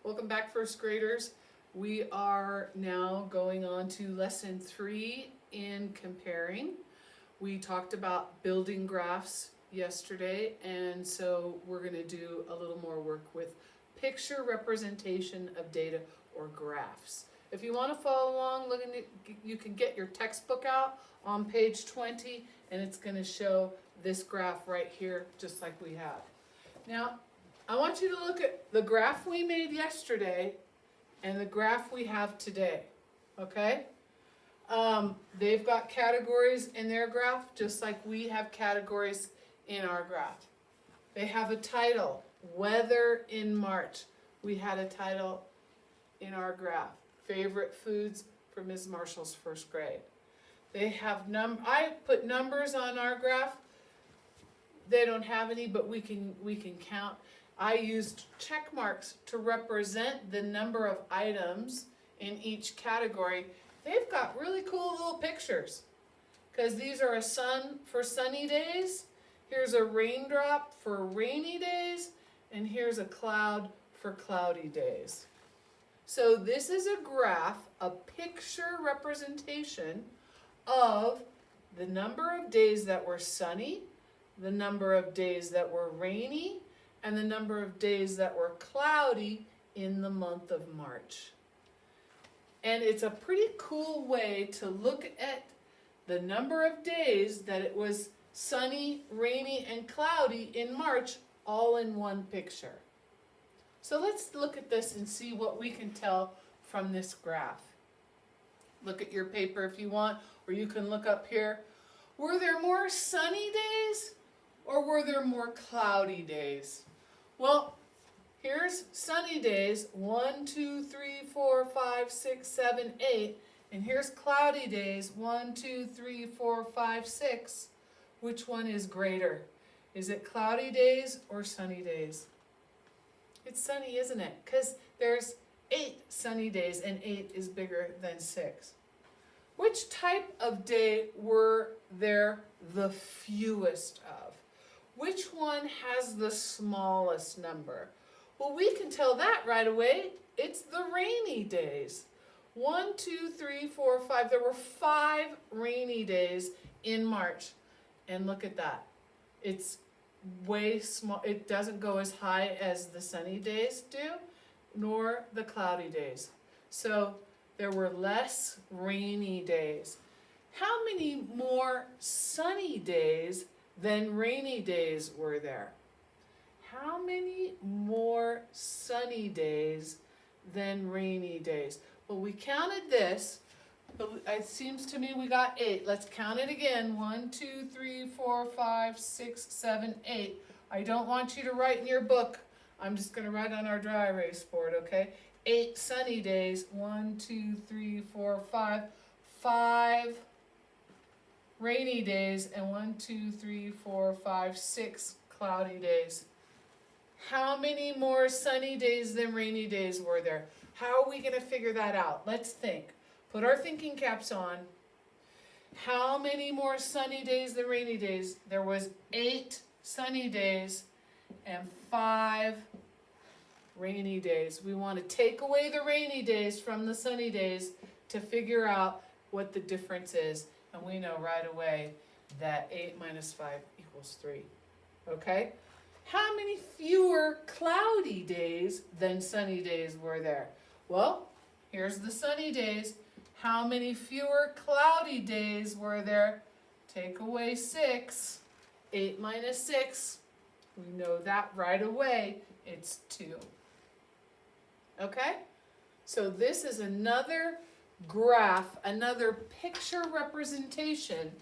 Welcome back, first graders. We are now going on to lesson 3 in comparing. We talked about building graphs yesterday, and so we're going to do a little more work with picture representation of data or graphs. If you want to follow along, you can get your textbook out on page 20, and it's going to show this graph right here, just like we have. Now, I want you to look at the graph we made yesterday and the graph we have today, okay? They've got categories in their graph just like we have categories in our graph. They have a title, Weather in March. We had a title in our graph, Favorite Foods for Ms. Marshall's first grade. They have I put numbers on our graph. They don't have any, but we can count. I used check marks to represent the number of items in each category. They've got really cool little pictures because these are a sun for sunny days, here's a raindrop for rainy days, and here's a cloud for cloudy days. So this is a graph, a picture representation of the number of days that were sunny, the number of days that were rainy, and the number of days that were cloudy in the month of March. And it's a pretty cool way to look at the number of days that it was sunny, rainy, and cloudy in March all in one picture. So let's look at this and see what we can tell from this graph. Look at your paper if you want, or you can look up here. Were there more sunny days or were there more cloudy days? Well, here's sunny days, 1, 2, 3, 4, 5, 6, 7, 8. And here's cloudy days, 1, 2, 3, 4, 5, 6. Which one is greater? Is it cloudy days or sunny days? It's sunny, isn't it? Because there's 8 sunny days and 8 is bigger than 6. Which type of day were there the fewest of? Which one has the smallest number? Well, we can tell that right away. It's the rainy days. 1, 2, 3, 4, 5. There were 5 rainy days in March. And look at that. It's way small. It doesn't go as high as the sunny days do, nor the cloudy days. So there were less rainy days. How many more sunny days than rainy days were there? How many more sunny days than rainy days? Well, we counted this, but it seems to me we got 8. Let's count it again. 1, 2, 3, 4, 5, 6, 7, 8. I don't want you to write in your book. I'm just going to write on our dry erase board, okay? 8 sunny days. 1, 2, 3, 4, 5. 5 rainy days, and 1, 2, 3, 4, 5, 6 cloudy days. How many more sunny days than rainy days were there? How are we going to figure that out? Let's think. Put our thinking caps on. How many more sunny days than rainy days? There was 8 sunny days and 5 rainy days. We want to take away the rainy days from the sunny days to figure out what the difference is. And we know right away that 8 minus 5 equals 3. Okay? How many fewer cloudy days than sunny days were there? Well, here's the sunny days. How many fewer cloudy days were there? Take away 6. 8 minus 6. We know that right away. It's 2. Okay? So this is another graph, another picture representation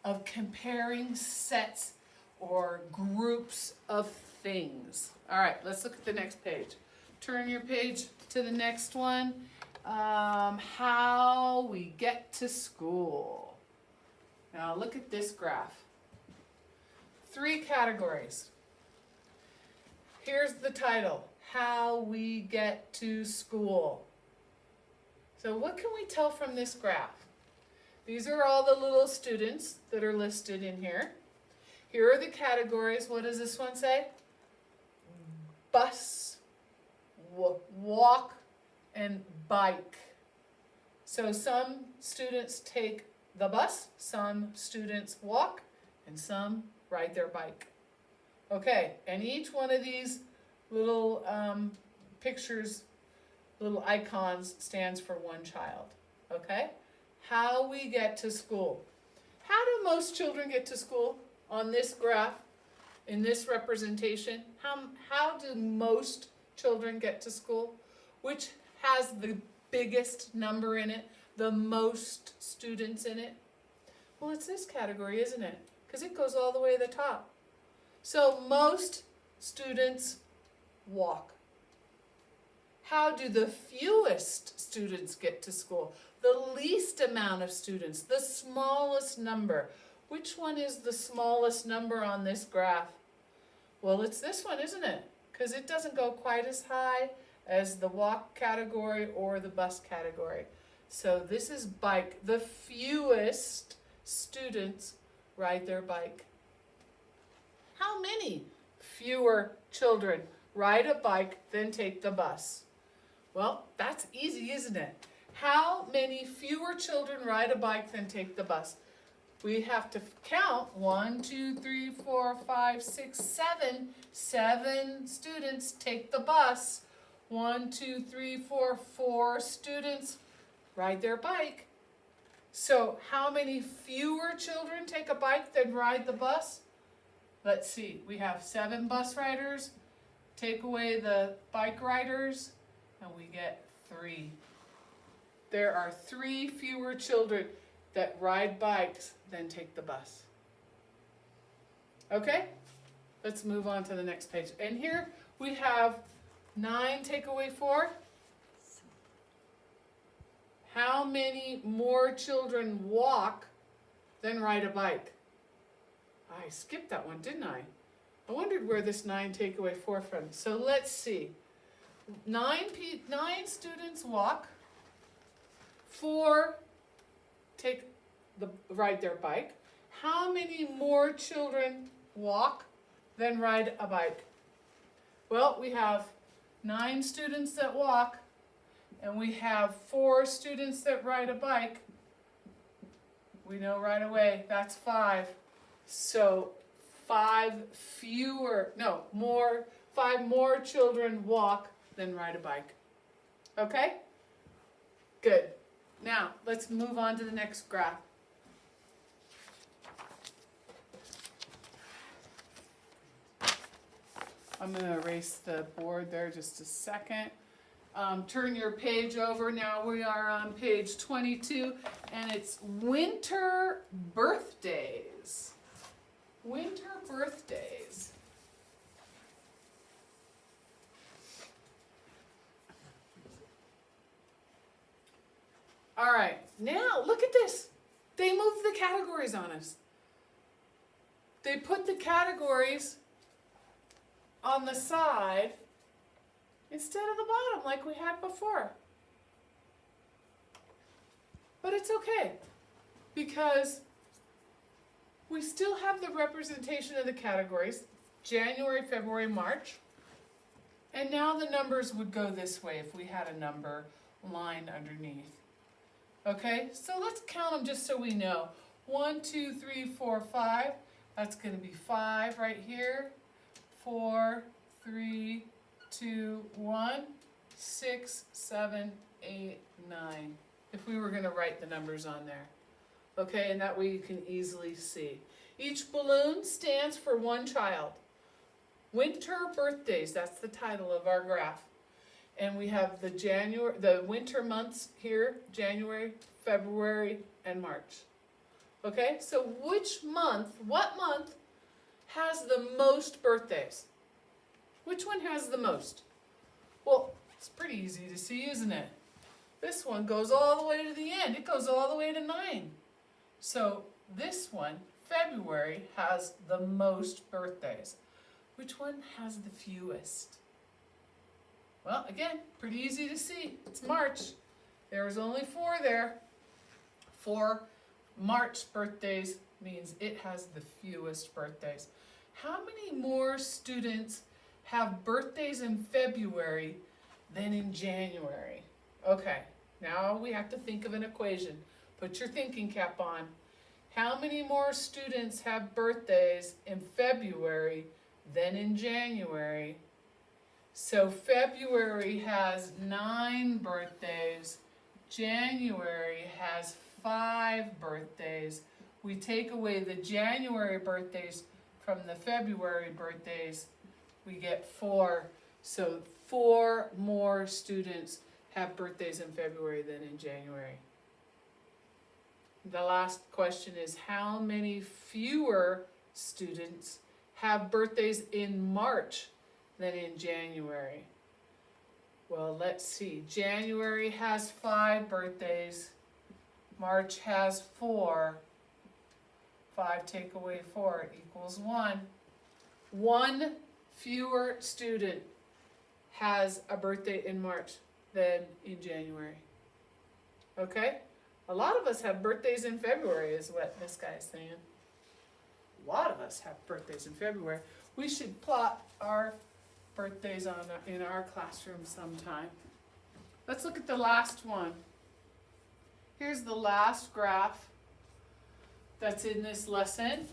of comparing sets or groups of things. All right, let's look at the next page. Turn your page to the next one. How we get to school. Now look at this graph. 3 categories. Here's the title, How We Get to School. So what can we tell from this graph? These are all the little students that are listed in here. Here are the categories. What does this one say? Bus, walk and bike. So some students take the bus, some students walk, and some ride their bike. Okay, and each one of these little pictures, little icons, stands for one child. Okay? How we get to school. How do most children get to school on this graph, in this representation? How do most children get to school? Which has the biggest number in it, the most students in it? Well, it's this category, isn't it? Because it goes all the way to the top. So most students walk. How do the fewest students get to school? The least amount of students, the smallest number. Which one is the smallest number on this graph? Well, it's this one, isn't it? Because it doesn't go quite as high as the walk category or the bus category. So this is bike. The fewest students ride their bike. How many fewer children ride a bike than take the bus? Well, that's easy, isn't it? How many fewer children ride a bike than take the bus? We have to count 1, 2, 3, 4, 5, 6, 7. 7 students take the bus. 1, 2, 3, 4, 4 students ride their bike. So how many fewer children take a bike than ride the bus? Let's see, we have 7 bus riders. Take away the bike riders, and we get 3. There are 3 fewer children that ride bikes than take the bus. Okay, let's move on to the next page. And here we have 9 take away 4. How many more children walk than ride a bike? I skipped that one, didn't I? I wondered where this 9 take away 4 from. So let's see. 9 students walk. 4 ride their bike. How many more children walk than ride a bike? Well, we have 9 students that walk, and we have 4 students that ride a bike. We know right away that's 5. So 5 more children walk than ride a bike. Okay? Good. Now, let's move on to the next graph. I'm going to erase the board there just a second. Turn your page over. Now we are on page 22, and it's winter birthdays. Winter birthdays. All right, now look at this. They moved the categories on us. They put the categories on the side instead of the bottom like we had before. But it's okay, because we still have the representation of the categories, January, February, March, and now the numbers would go this way if we had a number line underneath. Okay, so let's count them just so we know. 1, 2, 3, 4, 5. That's going to be 5 right here. 4, 3, 2, 1, 6, 7, 8, 9. If we were going to write the numbers on there. Okay, and that way you can easily see. Each balloon stands for one child. Winter birthdays, that's the title of our graph. And we have the winter months here, January, February, and March. Okay, so what month has the most birthdays? Which one has the most? Well, it's pretty easy to see, isn't it? This one goes all the way to the end. It goes all the way to 9. So this one, February, has the most birthdays. Which one has the fewest? Well, again, pretty easy to see. It's March. There's only 4 there. 4 March birthdays means it has the fewest birthdays. How many more students have birthdays in February than in January. Okay, now we have to think of an equation. Put your thinking cap on. How many more students have birthdays in February than in January? So February has 9 birthdays. January has 5 birthdays. We take away the January birthdays from the February birthdays, we get 4. So 4 more students have birthdays in February than in January. The last question is, how many fewer students have birthdays in March than in January? Well, let's see. January has 5 birthdays. March has 4. 5 take away 4 equals 1. 1 fewer student has a birthday in March than in January. Okay? A lot of us have birthdays in February is what this guy's saying. A lot of us have birthdays in February. We should plot our birthdays in our classroom sometime. Let's look at the last one. Here's the last graph that's in this lesson.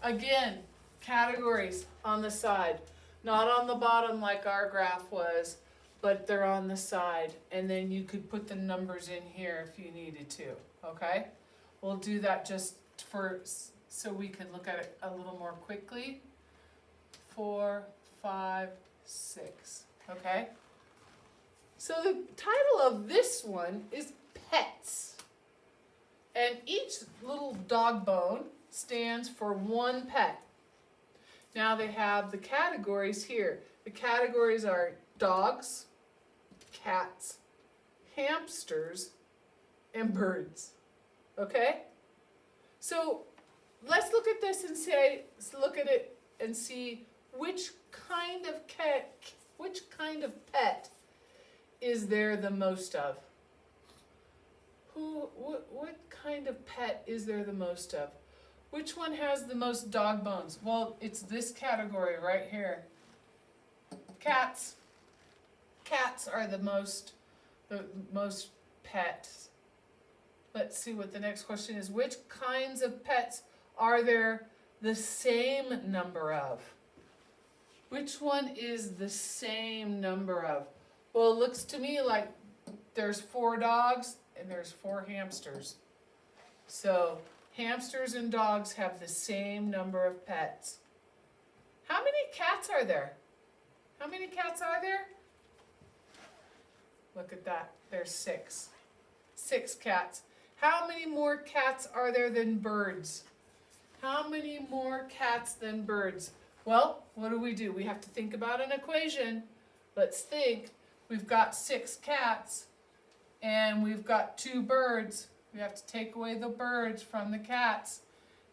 Again, categories on the side. Not on the bottom like our graph was, but they're on the side. And then you could put the numbers in here if you needed to, okay? We'll do that just so we can look at it a little more quickly. 4, 5, 6, okay? So the title of this one is Pets. And each little dog bone stands for 1 pet. Now they have the categories here. The categories are dogs, cats, hamsters, and birds. Okay? So let's look at this and look at it and see which kind of pet is there the most of? What kind of pet is there the most of? Which one has the most dog bones? Well, it's this category right here. Cats. Cats are the most pets. Let's see what the next question is. Which kinds of pets are there the same number of? Which one is the same number of? Well, it looks to me like there's 4 dogs and there's 4 hamsters. So hamsters and dogs have the same number of pets. How many cats are there? How many cats are there? Look at that. There's 6. 6 cats. How many more cats are there than birds? How many more cats than birds? Well, what do? We have to think about an equation. Let's think. We've got 6 cats and we've got 2 birds. We have to take away the birds from the cats.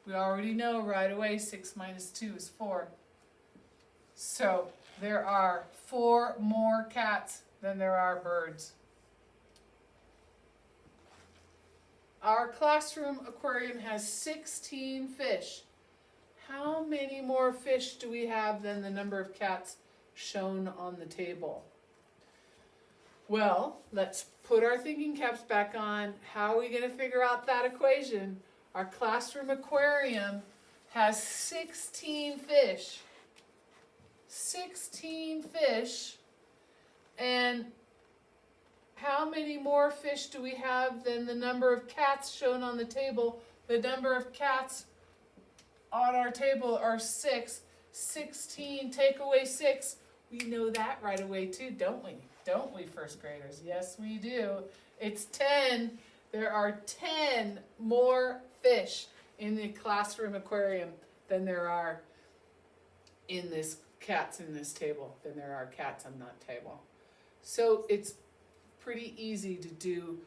We already know right away 6 minus 2 is 4. So there are 4 more cats than there are birds. Our classroom aquarium has 16 fish. How many more fish do we have than the number of cats shown on the table? Well, let's put our thinking caps back on. How are we going to figure out that equation? Our classroom aquarium has 16 fish. 16 fish. And how many more fish do we have than the number of cats shown on the table? The number of cats on our table are 6. 16, take away 6. We know that right away too, don't we? Don't we, first graders? Yes, we do. It's 10. There are 10 more fish in the classroom aquarium than there are in this cats in this table, than there are cats on that table. So it's pretty easy to do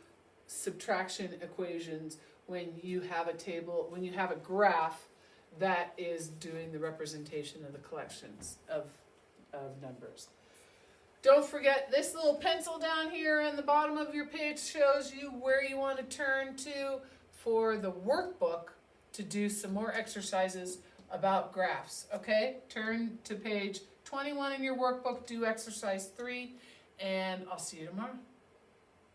subtraction equations when you have a table, when you have a graph that is doing the representation of the collections of numbers. Don't forget, this little pencil down here on the bottom of your page shows you where you want to turn to for the workbook to do some more exercises about graphs, okay? Turn to page 21 in your workbook, do exercise 3, and I'll see you tomorrow.